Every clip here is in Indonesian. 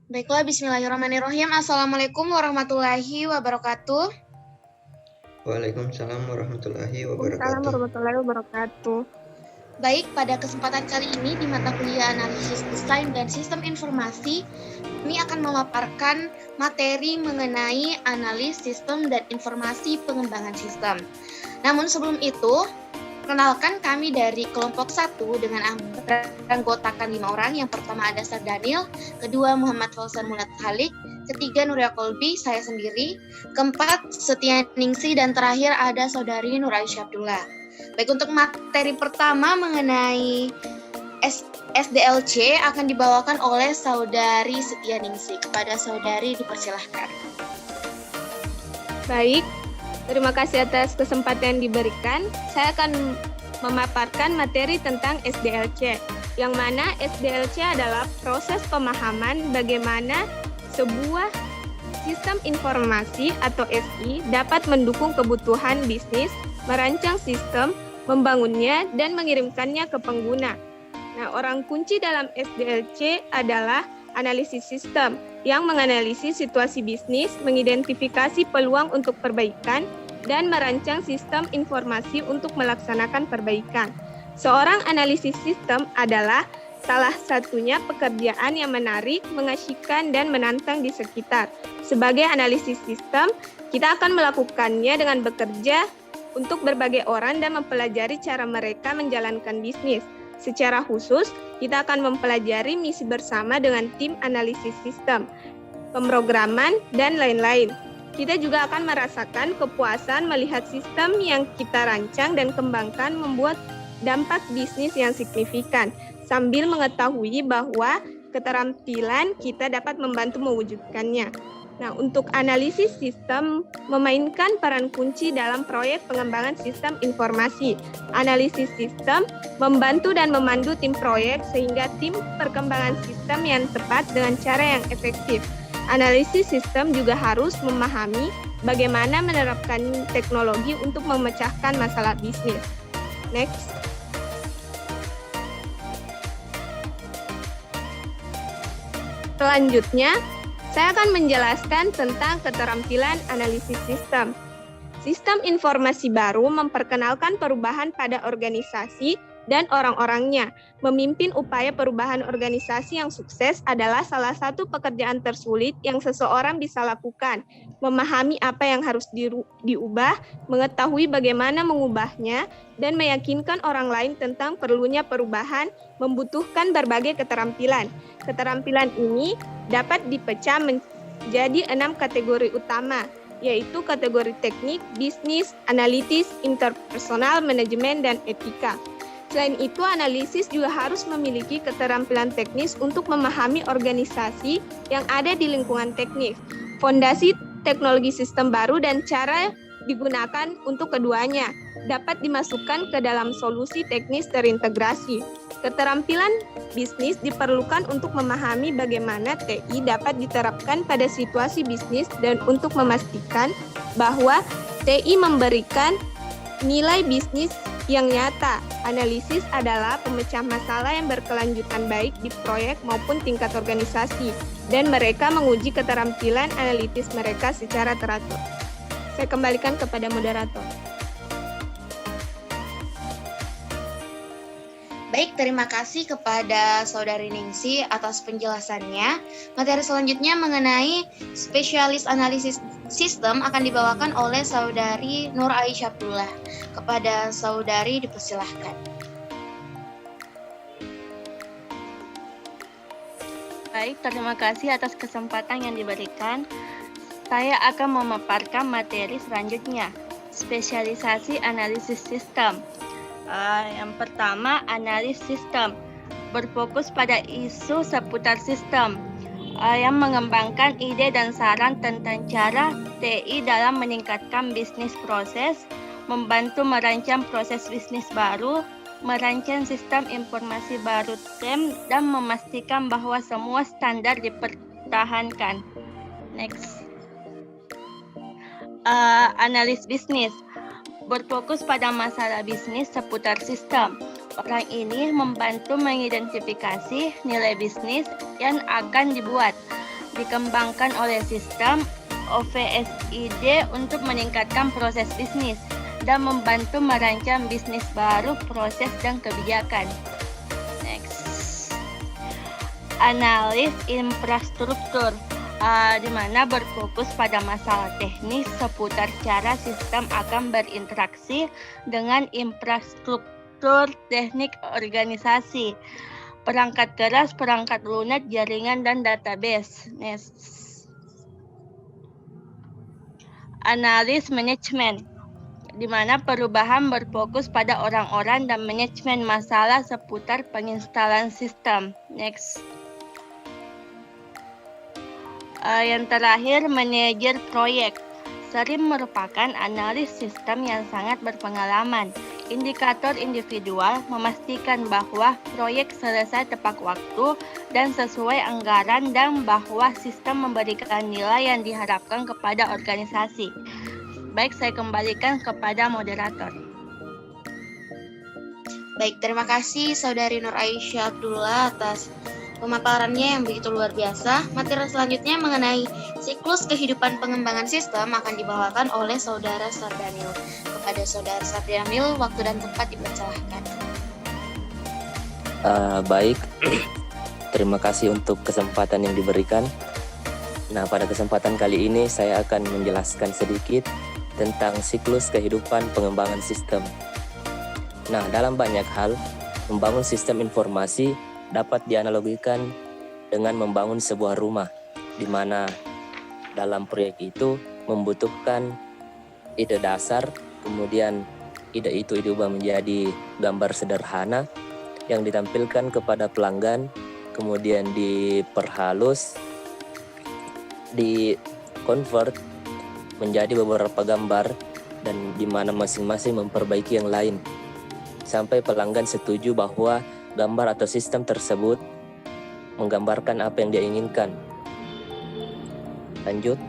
Baiklah, bismillahirrahmanirrahim. Assalamualaikum warahmatullahi wabarakatuh. Waalaikumsalam warahmatullahi Waalaikumsalam wabarakatuh. warahmatullahi wabarakatuh. Baik, pada kesempatan kali ini di mata kuliah Analisis Desain dan Sistem Informasi, kami akan memaparkan materi mengenai analis sistem dan informasi pengembangan sistem. Namun sebelum itu, perkenalkan kami dari kelompok 1 dengan beranggotakan 5 orang. Yang pertama ada Sar Daniel, kedua Muhammad Fauzan Mulat Khalik, ketiga Nuria Kolbi, saya sendiri, keempat Setia Ningsi, dan terakhir ada Saudari Nur Aisyah Abdullah. Baik, untuk materi pertama mengenai SDLC akan dibawakan oleh Saudari Setia Ningsi. Kepada Saudari dipersilahkan. Baik, terima kasih atas kesempatan yang diberikan. Saya akan memaparkan materi tentang SDLC, yang mana SDLC adalah proses pemahaman bagaimana sebuah sistem informasi atau SI dapat mendukung kebutuhan bisnis, merancang sistem, membangunnya, dan mengirimkannya ke pengguna. Nah, orang kunci dalam SDLC adalah analisis sistem yang menganalisis situasi bisnis, mengidentifikasi peluang untuk perbaikan, dan merancang sistem informasi untuk melaksanakan perbaikan. Seorang analisis sistem adalah salah satunya pekerjaan yang menarik, mengasyikkan, dan menantang di sekitar. Sebagai analisis sistem, kita akan melakukannya dengan bekerja untuk berbagai orang dan mempelajari cara mereka menjalankan bisnis. Secara khusus, kita akan mempelajari misi bersama dengan tim analisis sistem, pemrograman, dan lain-lain. Kita juga akan merasakan kepuasan melihat sistem yang kita rancang dan kembangkan membuat dampak bisnis yang signifikan, sambil mengetahui bahwa keterampilan kita dapat membantu mewujudkannya. Nah, untuk analisis sistem memainkan peran kunci dalam proyek pengembangan sistem informasi. Analisis sistem membantu dan memandu tim proyek sehingga tim perkembangan sistem yang tepat dengan cara yang efektif. Analisis sistem juga harus memahami bagaimana menerapkan teknologi untuk memecahkan masalah bisnis. Next. Selanjutnya, saya akan menjelaskan tentang keterampilan analisis sistem. Sistem informasi baru memperkenalkan perubahan pada organisasi dan orang-orangnya. Memimpin upaya perubahan organisasi yang sukses adalah salah satu pekerjaan tersulit yang seseorang bisa lakukan. Memahami apa yang harus diubah, mengetahui bagaimana mengubahnya, dan meyakinkan orang lain tentang perlunya perubahan membutuhkan berbagai keterampilan. Keterampilan ini dapat dipecah menjadi 6 kategori utama, yaitu kategori teknik, bisnis, analitis, interpersonal, manajemen, dan etika. Selain itu, analisis juga harus memiliki keterampilan teknis untuk memahami organisasi yang ada di lingkungan teknis, fondasi teknologi sistem baru, dan cara digunakan untuk keduanya dapat dimasukkan ke dalam solusi teknis terintegrasi. Keterampilan bisnis diperlukan untuk memahami bagaimana TI dapat diterapkan pada situasi bisnis dan untuk memastikan bahwa TI memberikan nilai bisnis yang nyata. Analisis adalah pemecah masalah yang berkelanjutan baik di proyek maupun tingkat organisasi, dan mereka menguji keterampilan analitis mereka secara teratur. Saya kembalikan kepada moderator. Baik, terima kasih kepada Saudari Ningsi atas penjelasannya. Materi selanjutnya mengenai spesialis analisis sistem akan dibawakan oleh Saudari Nur Aisyah Abdullah. Kepada Saudari dipersilahkan. Baik, terima kasih atas kesempatan yang diberikan. Saya akan memaparkan materi selanjutnya, spesialisasi analisis sistem. Yang pertama, analis sistem berfokus pada isu seputar sistem yang mengembangkan ide dan saran tentang cara TI dalam meningkatkan bisnis proses, membantu merancang proses bisnis baru, merancang sistem informasi baru TIM, dan memastikan bahwa semua standar dipertahankan. Next. Analis bisnis berfokus pada masalah bisnis seputar sistem. Orang ini membantu mengidentifikasi nilai bisnis yang akan dibuat, dikembangkan oleh sistem OVSID untuk meningkatkan proses bisnis dan membantu merancang bisnis baru, proses, dan kebijakan. Next. Analis infrastruktur, di mana berfokus pada masalah teknis seputar cara sistem akan berinteraksi dengan infrastruktur teknik organisasi, perangkat keras, perangkat lunak, jaringan, dan database. Next. Analis manajemen, di mana perubahan berfokus pada orang-orang dan manajemen masalah seputar penginstalan sistem. Next. Yang terakhir, manajer proyek. Sering merupakan analis sistem yang sangat berpengalaman. Indikator individual memastikan bahwa proyek selesai tepat waktu dan sesuai anggaran dan bahwa sistem memberikan nilai yang diharapkan kepada organisasi. Baik, saya kembalikan kepada moderator. Baik, terima kasih Saudari Nur Aisyah Abdullah atas pemaparannya yang begitu luar biasa. Materi selanjutnya mengenai siklus kehidupan pengembangan sistem akan dibawakan oleh Saudara Sardanil. Kepada Saudara Sardanil, waktu dan tempat dipersilahkan. Baik, terima kasih untuk kesempatan yang diberikan. Nah, pada kesempatan kali ini saya akan menjelaskan sedikit tentang siklus kehidupan pengembangan sistem. Nah, dalam banyak hal, membangun sistem informasi dapat dianalogikan dengan membangun sebuah rumah, di mana dalam proyek itu membutuhkan ide dasar, kemudian ide itu diubah menjadi gambar sederhana yang ditampilkan kepada pelanggan, kemudian diperhalus, di-convert menjadi beberapa gambar, dan di mana masing-masing memperbaiki yang lain, sampai pelanggan setuju bahwa gambar atau sistem tersebut menggambarkan apa yang dia inginkan. Lanjut.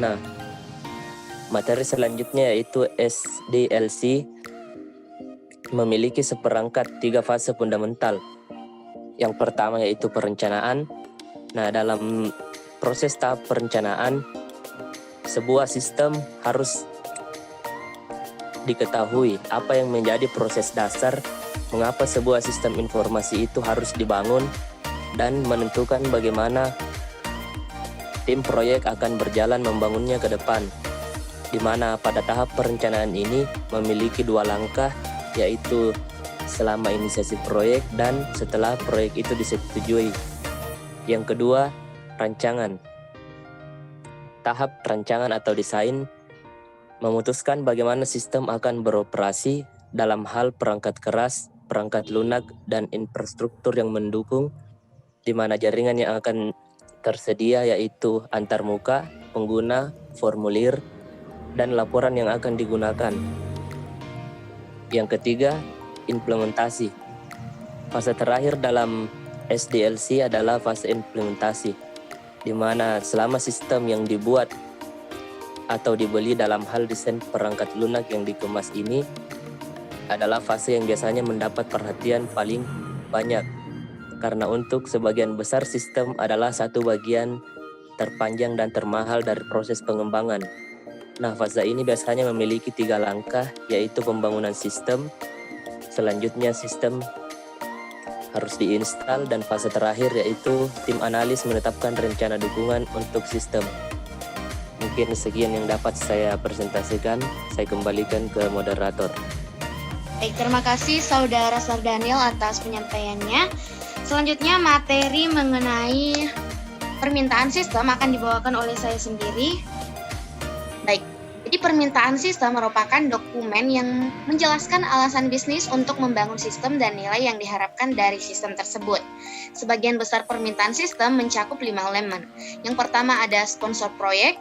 Nah, materi selanjutnya yaitu SDLC memiliki seperangkat 3 fase fundamental. Yang pertama yaitu perencanaan. Nah, dalam proses tahap perencanaan, sebuah sistem harus diketahui apa yang menjadi proses dasar, mengapa sebuah sistem informasi itu harus dibangun, dan menentukan bagaimana tim proyek akan berjalan membangunnya ke depan, di mana pada tahap perencanaan ini memiliki 2 langkah, yaitu selama inisiasi proyek dan setelah proyek itu disetujui. Yang kedua, rancangan. Tahap rancangan atau desain memutuskan bagaimana sistem akan beroperasi dalam hal perangkat keras, perangkat lunak, dan infrastruktur yang mendukung, di mana jaringan yang akan tersedia yaitu antarmuka, pengguna, formulir, dan laporan yang akan digunakan. Yang ketiga, implementasi. Fase terakhir dalam SDLC adalah fase implementasi, di mana selama sistem yang dibuat atau dibeli dalam hal desain perangkat lunak yang dikemas ini adalah fase yang biasanya mendapat perhatian paling banyak, karena untuk sebagian besar sistem adalah satu bagian terpanjang dan termahal dari proses pengembangan. Nah, fase ini biasanya memiliki 3 langkah, yaitu pembangunan sistem, selanjutnya sistem harus diinstal, dan fase terakhir yaitu tim analis menetapkan rencana dukungan untuk sistem. Mungkin sekian yang dapat saya presentasikan. Saya kembalikan ke moderator. Baik, terima kasih Saudara Sardanil atas penyampaiannya. Selanjutnya materi mengenai permintaan sistem akan dibawakan oleh saya sendiri. Baik, jadi permintaan sistem merupakan dokumen yang menjelaskan alasan bisnis untuk membangun sistem dan nilai yang diharapkan dari sistem tersebut. Sebagian besar permintaan sistem mencakup 5 elemen. Yang pertama ada sponsor proyek,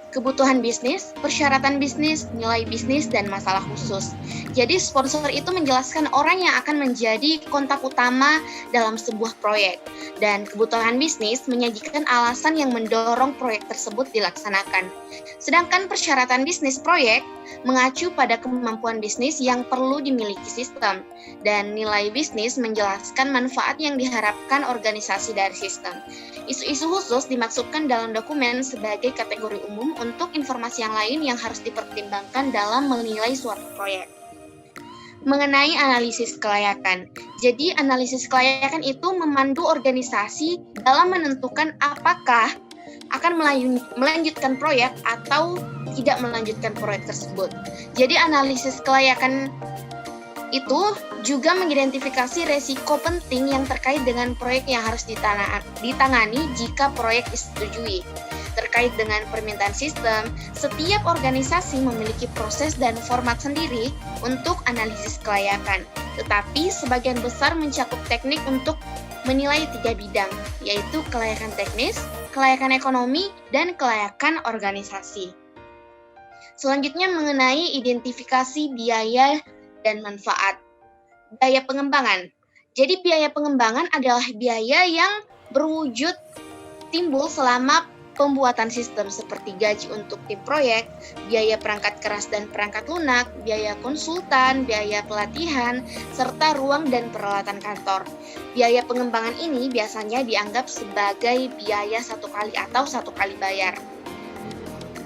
kebutuhan bisnis, persyaratan bisnis, nilai bisnis, dan masalah khusus. Jadi sponsor itu menjelaskan orang yang akan menjadi kontak utama dalam sebuah proyek. Dan kebutuhan bisnis menyajikan alasan yang mendorong proyek tersebut dilaksanakan. Sedangkan persyaratan bisnis proyek mengacu pada kemampuan bisnis yang perlu dimiliki sistem. Dan nilai bisnis menjelaskan manfaat yang diharapkan organisasi dari sistem. Isu-isu khusus dimaksudkan dalam dokumen sebagai kategori umum untuk informasi yang lain yang harus dipertimbangkan dalam menilai suatu proyek. Mengenai analisis kelayakan. Jadi analisis kelayakan itu memandu organisasi dalam menentukan apakah akan melanjutkan proyek atau tidak melanjutkan proyek tersebut. Jadi analisis kelayakan itu juga mengidentifikasi resiko penting yang terkait dengan proyek yang harus ditangani jika proyek disetujui. Terkait dengan permintaan sistem, setiap organisasi memiliki proses dan format sendiri untuk analisis kelayakan. Tetapi sebagian besar mencakup teknik untuk menilai 3 bidang, yaitu kelayakan teknis, kelayakan ekonomi, dan kelayakan organisasi. Selanjutnya mengenai identifikasi biaya dan manfaat. Biaya pengembangan. Jadi biaya pengembangan adalah biaya yang berwujud timbul selama pembuatan sistem seperti gaji untuk tim proyek, biaya perangkat keras dan perangkat lunak, biaya konsultan, biaya pelatihan, serta ruang dan peralatan kantor. Biaya pengembangan ini biasanya dianggap sebagai biaya satu kali atau satu kali bayar.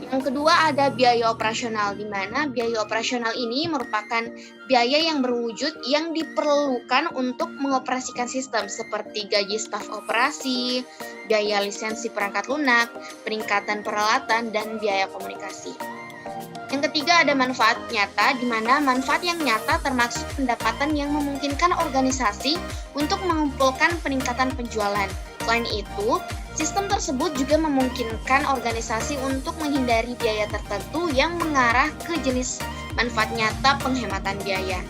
Yang kedua ada biaya operasional, di mana biaya operasional ini merupakan biaya yang berwujud yang diperlukan untuk mengoperasikan sistem seperti gaji staf operasi, biaya lisensi perangkat lunak, peningkatan peralatan, dan biaya komunikasi. Yang ketiga ada manfaat nyata, di mana manfaat yang nyata termasuk pendapatan yang memungkinkan organisasi untuk mengumpulkan peningkatan penjualan. Selain itu, sistem tersebut juga memungkinkan organisasi untuk menghindari biaya tertentu yang mengarah ke jenis manfaat nyata penghematan biaya.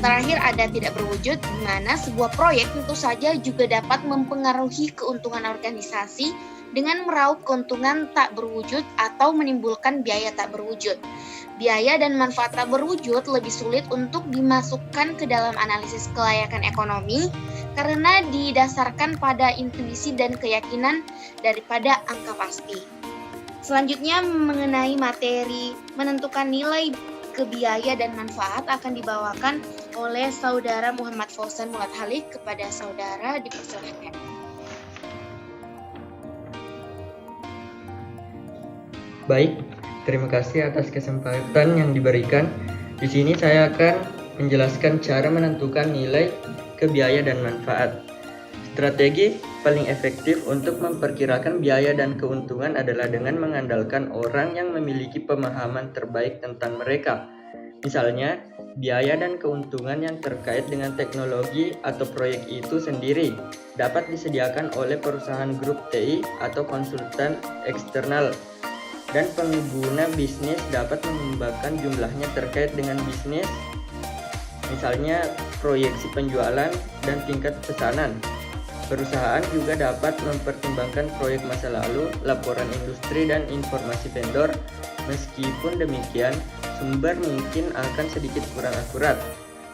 Terakhir ada tidak berwujud, di mana sebuah proyek tentu saja juga dapat mempengaruhi keuntungan organisasi dengan meraup keuntungan tak berwujud atau menimbulkan biaya tak berwujud. Biaya dan manfaat tak berwujud lebih sulit untuk dimasukkan ke dalam analisis kelayakan ekonomi karena didasarkan pada intuisi dan keyakinan daripada angka pasti. Selanjutnya mengenai materi menentukan nilai kebiaya dan manfaat akan dibawakan oleh Saudara Muhammad Fauzan Muhammad Halik. Kepada saudara dipersilakan. Baik, terima kasih atas kesempatan yang diberikan. Di sini saya akan menjelaskan cara menentukan nilai kebiaya dan manfaat. Strategi paling efektif untuk memperkirakan biaya dan keuntungan adalah dengan mengandalkan orang yang memiliki pemahaman terbaik tentang mereka. Misalnya, biaya dan keuntungan yang terkait dengan teknologi atau proyek itu sendiri dapat disediakan oleh perusahaan grup TI atau konsultan eksternal. Dan pengguna bisnis dapat mengembangkan jumlahnya terkait dengan bisnis, misalnya proyeksi penjualan dan tingkat pesanan. Perusahaan juga dapat mempertimbangkan proyek masa lalu, laporan industri, dan informasi vendor. Meskipun demikian, sumber mungkin akan sedikit kurang akurat.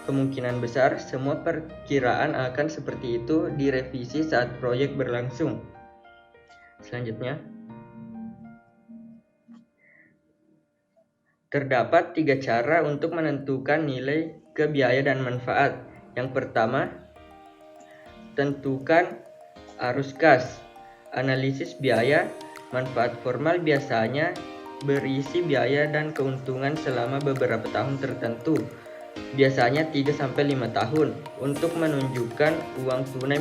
Kemungkinan besar semua perkiraan akan seperti itu direvisi saat proyek berlangsung. Selanjutnya, terdapat 3 cara untuk menentukan nilai kebiaya dan manfaat. Yang pertama, tentukan arus kas. Analisis biaya, manfaat formal biasanya berisi biaya dan keuntungan selama beberapa tahun tertentu. Biasanya 3-5 tahun untuk menunjukkan uang tunai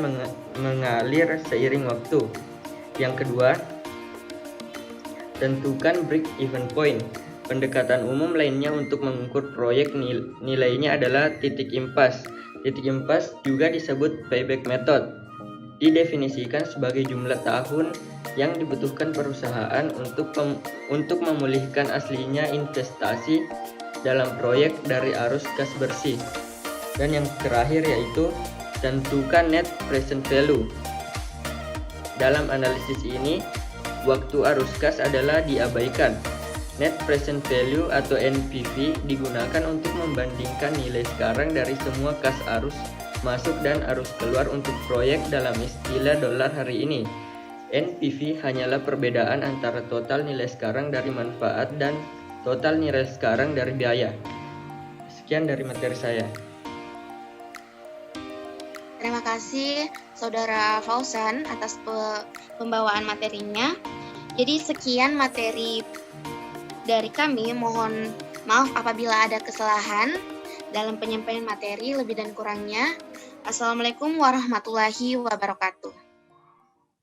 mengalir seiring waktu. Yang kedua, tentukan break-even point. Pendekatan umum lainnya untuk mengukur proyek nilainya adalah titik impas. Titik impas juga disebut payback method. Didefinisikan sebagai jumlah tahun yang dibutuhkan perusahaan untuk memulihkan aslinya investasi dalam proyek dari arus kas bersih. Dan yang terakhir yaitu tentukan net present value. Dalam analisis ini, waktu arus kas adalah diabaikan. Net Present Value atau NPV digunakan untuk membandingkan nilai sekarang dari semua kas arus masuk dan arus keluar untuk proyek dalam istilah dolar hari ini. NPV hanyalah perbedaan antara total nilai sekarang dari manfaat dan total nilai sekarang dari biaya. Sekian dari materi saya. Terima kasih Saudara Fauzan atas pembawaan materinya. Jadi sekian materi dari kami. Mohon maaf apabila ada kesalahan dalam penyampaian materi, lebih dan kurangnya. Assalamualaikum warahmatullahi wabarakatuh.